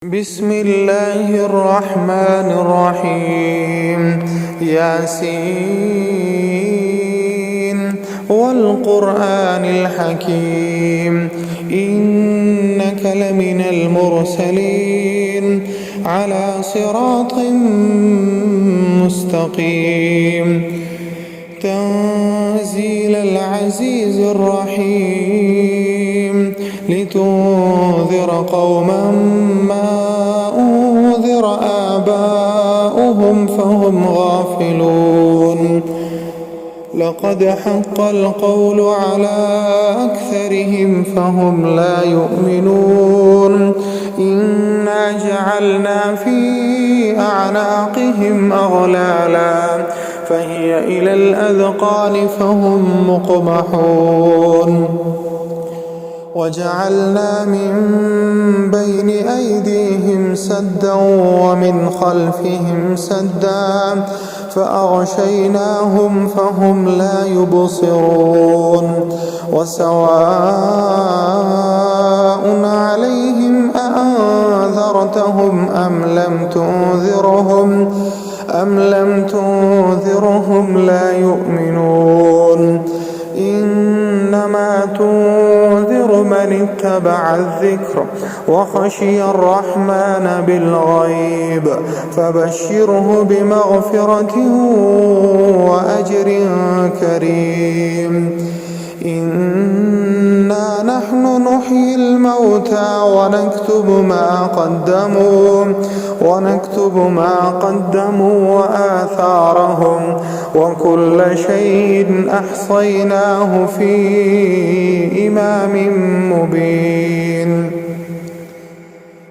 بسم الله الرحمن الرحيم. ياسين والقرآن الحكيم إنك لمن المرسلين على صراط مستقيم تنزيل العزيز الرحيم لتنذر قوما ما أنذر آباؤهم فهم غافلون. لقد حق القول على أكثرهم فهم لا يؤمنون. إنا جعلنا في أعناقهم أغلالا فهي إلى الأذقان فهم مقمحون. وجعلنا من بين أيديهم سدا ومن خلفهم سدا فأغشيناهم فهم لا يبصرون. وسواء عليهم أأنذرتهم أم لم تنذرهم لا يؤمنون. إنما تنذر من اتبع الذكر وخشي الرحمن بالغيب فبشره بمغفرة وأجر كريم. إنا نحن نحيي الموتى ونكتب ما قدموا وآثارهم وكل شيء أحصيناه في إمام مبين.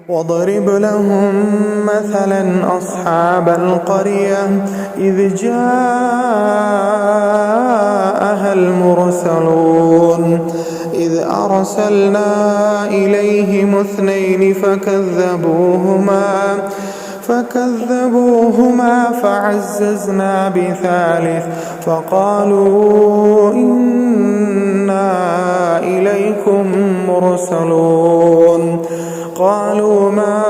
واضرب لهم مثلا أصحاب القرية إذ جاءها المرسلون إذ أرسلنا إليهم اثنين فكذبوهما فعززنا بثالث فقالوا إنا إليكم مرسلون. قالوا ما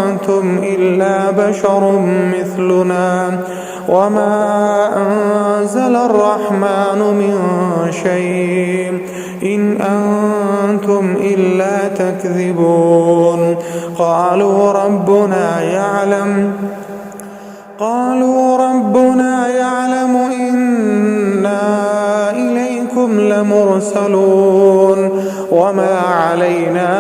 أنتم إلا بشر مثلنا وما أنزل الرحمن من شيء إن أنتم إلا تكذبون. قالوا ربنا يعلم إنا إليكم لمرسلون وما علينا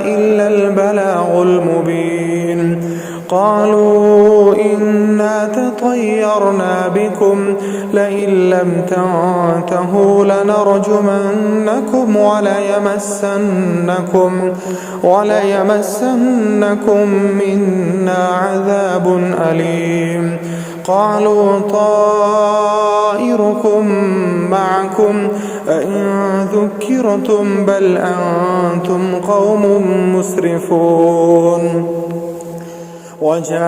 إلا البلاغ المبين. قالوا إنا تطيرنا بكم لئن لم تنتهوا لنرجمنكم وليمسنكم منا عذاب أليم. قالوا طائركم معكم أئن ذكرتم بل أنتم قوم مسرفون. وجاء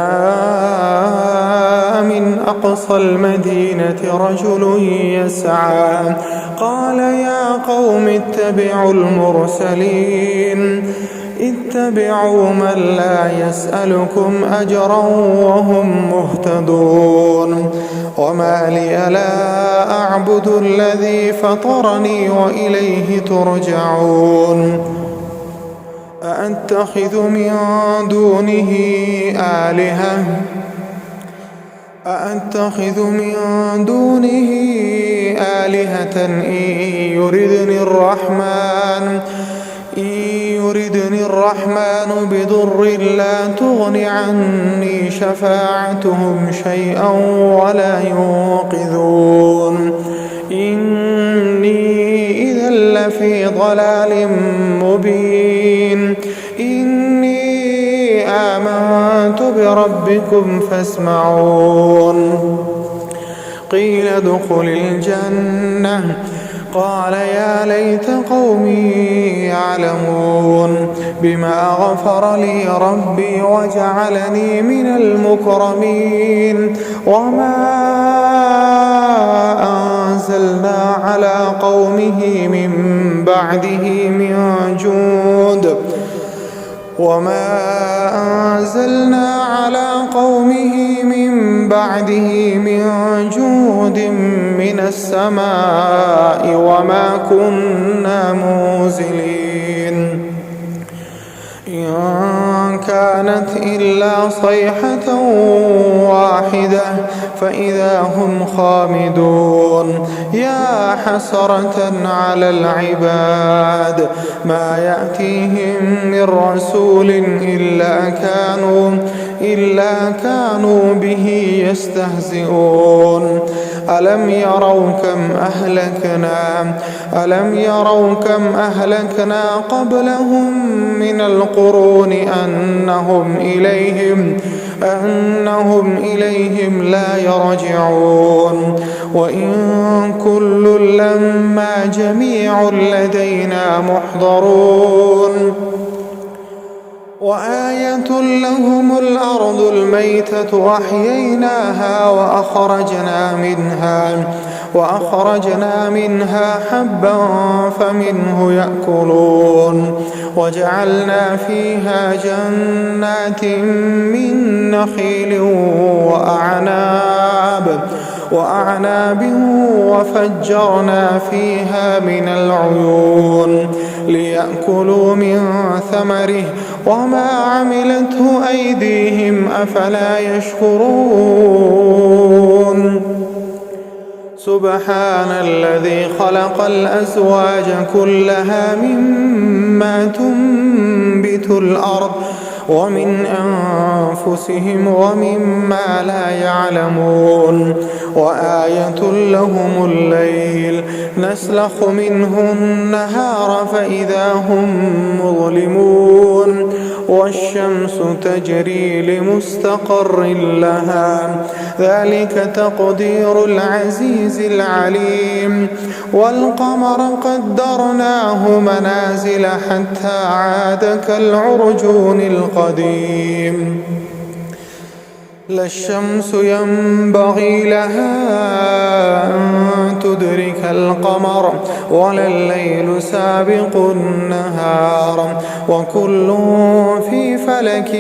من أقصى المدينة رجل يسعى قال يا قوم اتبعوا المرسلين اتبعوا من لا يسألكم أجرا وهم مهتدون. وما لي لا أعبد الذي فطرني وإليه ترجعون. أأتخذ من دونه آلهة إن يردني الرحمن بضر لا تغن عني شفاعتهم شيئا ولا ينقذون. إني إذا لفي ضلال مبين. إني آمنت بربكم فاسمعون. قيل ادخل الجنة قال يا ليت قومي يعلمون بما غفر لي ربي وجعلني من المكرمين. وما أنزلنا على قومه من بعده من جند وما أنزلنا على قومه من بعده من جود من السماء وما كنا منزلين إن كانت إلا صيحة واحدة فإذا هم خامدون يا حسرة على العباد ما يأتيهم من رسول إلا كانوا به يستهزئون ألم يروا كم أهلكنا قبلهم من القرون أنهم إليهم لا يرجعون وإن كل لما جميع لدينا محضرون وآية لهم الأرض الميتة أحييناها وأخرجنا منها حبا فمنه يأكلون وجعلنا فيها جنات من نخيل وأعناب وفجرنا فيها من العيون ليأكلوا من ثمره وما عملته أيديهم أفلا يشكرون سبحان الذي خلق الأزواج كلها مما تنبت الأرض ومن أنفسهم ومما لا يعلمون وآية لهم الليل نسلخ منه النهار فإذا هم مظلمون والشمس تجري لمستقر لها ذلك تقدير العزيز العليم والقمر قدرناه منازل حتى عاد كالعرجون القديم لا الشمس ينبغي لها أن تدرك القمر ولا الليل سابق النهار وكل في فلك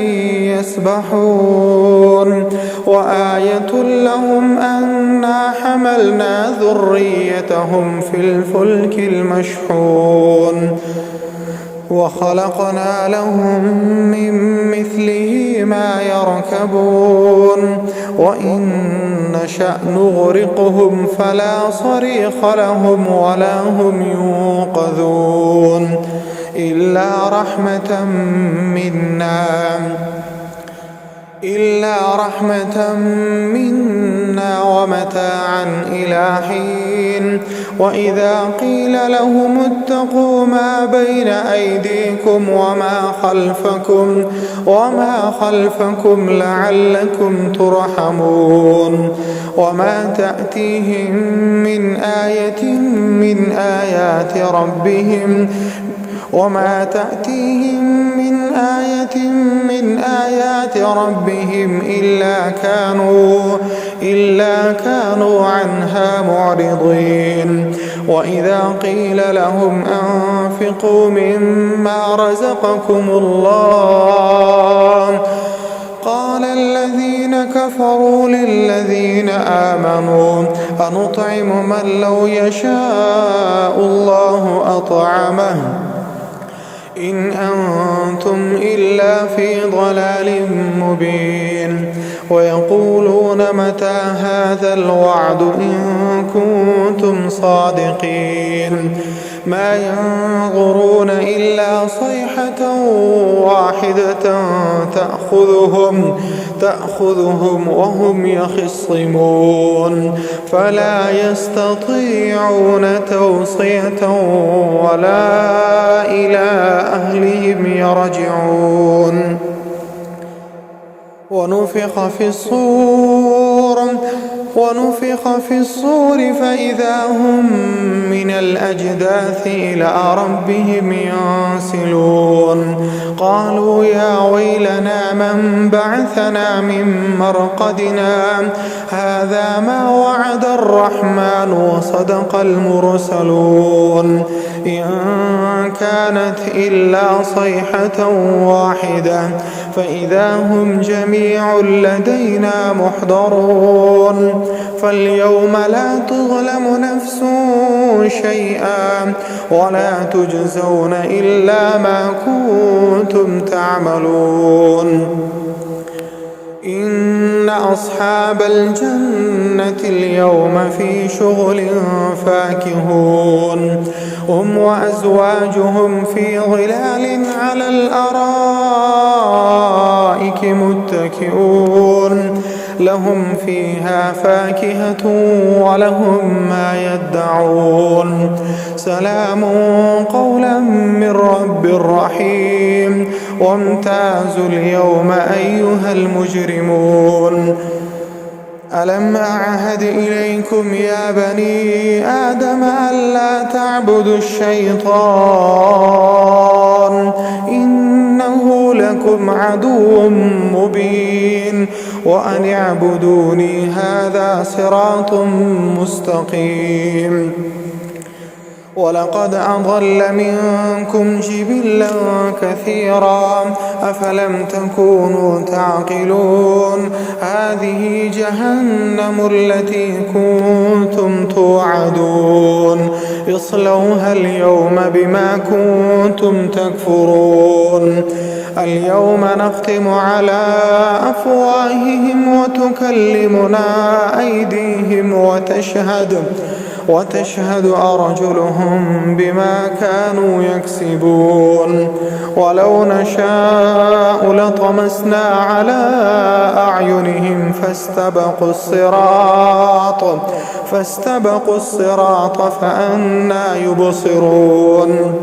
يسبحون وآية لهم أنا حملنا ذريتهم في الفلك المشحون وخلقنا لهم من مثله ما يركبون وإن نشأ نغرقهم فلا صريخ لهم ولا هم ينقذون إلا رحمة منا ومتاعا إلى حين وإذا قيل لهم اتقوا ما بين أيديكم وما خلفكم لعلكم ترحمون وما تأتيهم من آية من آيات ربهم إلا كانوا عنها معرضين وإذا قيل لهم أنفقوا مما رزقكم الله قال الذين كفروا للذين آمنوا أنطعم من لو يشاء الله أطعمه إن أنتم إلا في ضلال مبين ويقولون متى هذا الوعد إن كنتم صادقين ما ينظرون إلا صيحة واحدة تأخذهم وهم يخصمون فلا يستطيعون توصية ولا إلى أهلهم يرجعون ونفخ في الصور فإذا هم من الأجداث إلى ربهم ينسلون قالوا يا ويلنا من بعثنا من مرقدنا هذا ما وعد الرحمن وصدق المرسلون إن كانت إلا صيحة واحدة فإذا هم جميع لدينا محضرون فاليوم لا تظلم نفس شيئا ولا تجزون إلا ما كنتم تعملون إن أصحاب الجنة اليوم في شغل فاكهون هم وأزواجهم في ظلال على الأرائك متكئون لهم فيها فاكهة ولهم ما يدعون سلام قولا من رب رحيم وامتازوا اليوم أيها المجرمون ألم أعهد إليكم يا بني آدم ألا تعبدوا الشيطان إنه لكم عدو مبين وأن اعبدوني هذا صراط مستقيم ولقد أضل منكم جبلا كثيرا أفلم تكونوا تعقلون هذه جهنم التي كنتم توعدون اصلوها اليوم بما كنتم تكفرون اليوم نختم على أفواههم وتكلمنا أيديهم وتشهد أرجلهم بما كانوا يكسبون ولو نشاء لطمسنا على أعينهم فاستبقوا الصراط فأنى يبصرون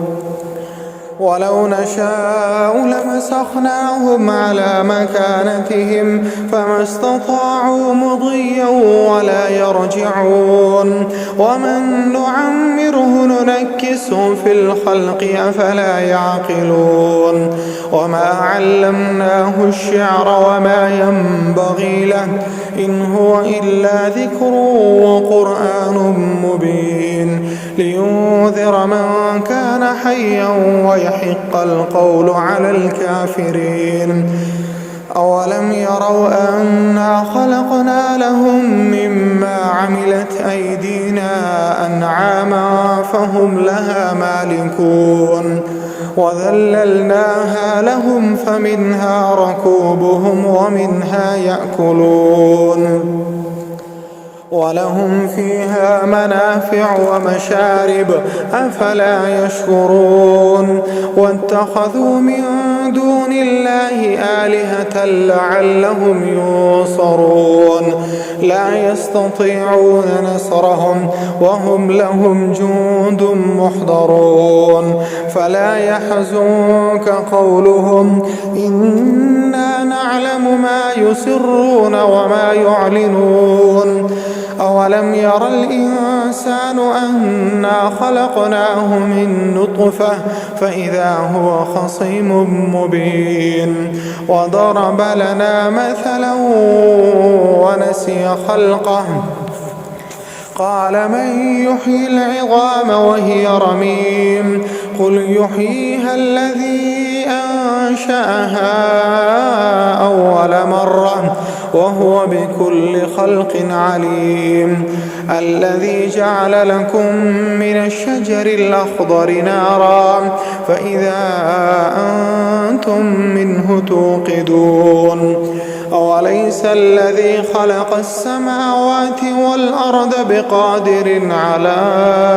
ولو نشاء لمسخناهم على مكانتهم فما استطاعوا مضيا ولا يرجعون ومن نعمره ننكسه في الخلق أفلا يعقلون وما علمناه الشعر وما ينبغي له إن هو إلا ذكر وقرآن مبين لينذر من كان حيا ويحق القول على الكافرين أولم يروا أنا خلقنا لهم مما عملت أيدينا أنعاما فهم لها مالكون وذللناها لهم فمنها ركوبهم ومنها يأكلون ولهم فيها منافع ومشارب أفلا يشكرون واتخذوا من دون الله آلهة لعلهم ينصرون لا يستطيعون نصرهم وهم لهم جند محضرون فلا يحزنك قولهم إنا نعلم ما يسرون وما يعلنون أولم ير الإنسان أنا خلقناه من نطفة فإذا هو خصيم مبين وضرب لنا مثلا ونسي خلقه قال من يحيي العظام وهي رميم قل يحييها الذي أنشأها أول مرة وهو بكل خلق عليم الذي جعل لكم من الشجر الأخضر نارا فإذا أنتم منه توقدون أوليس الذي خلق السماوات والأرض بقادر على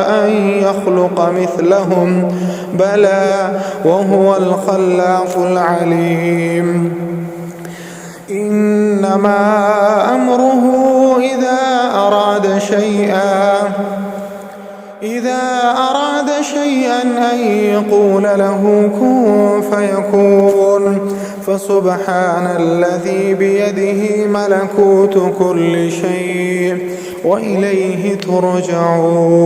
أن يخلق مثلهم بلى وهو الخلاق العليم إنما أمره إذا أراد شيئا أن يقول له كن فيكون فسبحان الذي بيده ملكوت كل شيء وإليه ترجعون.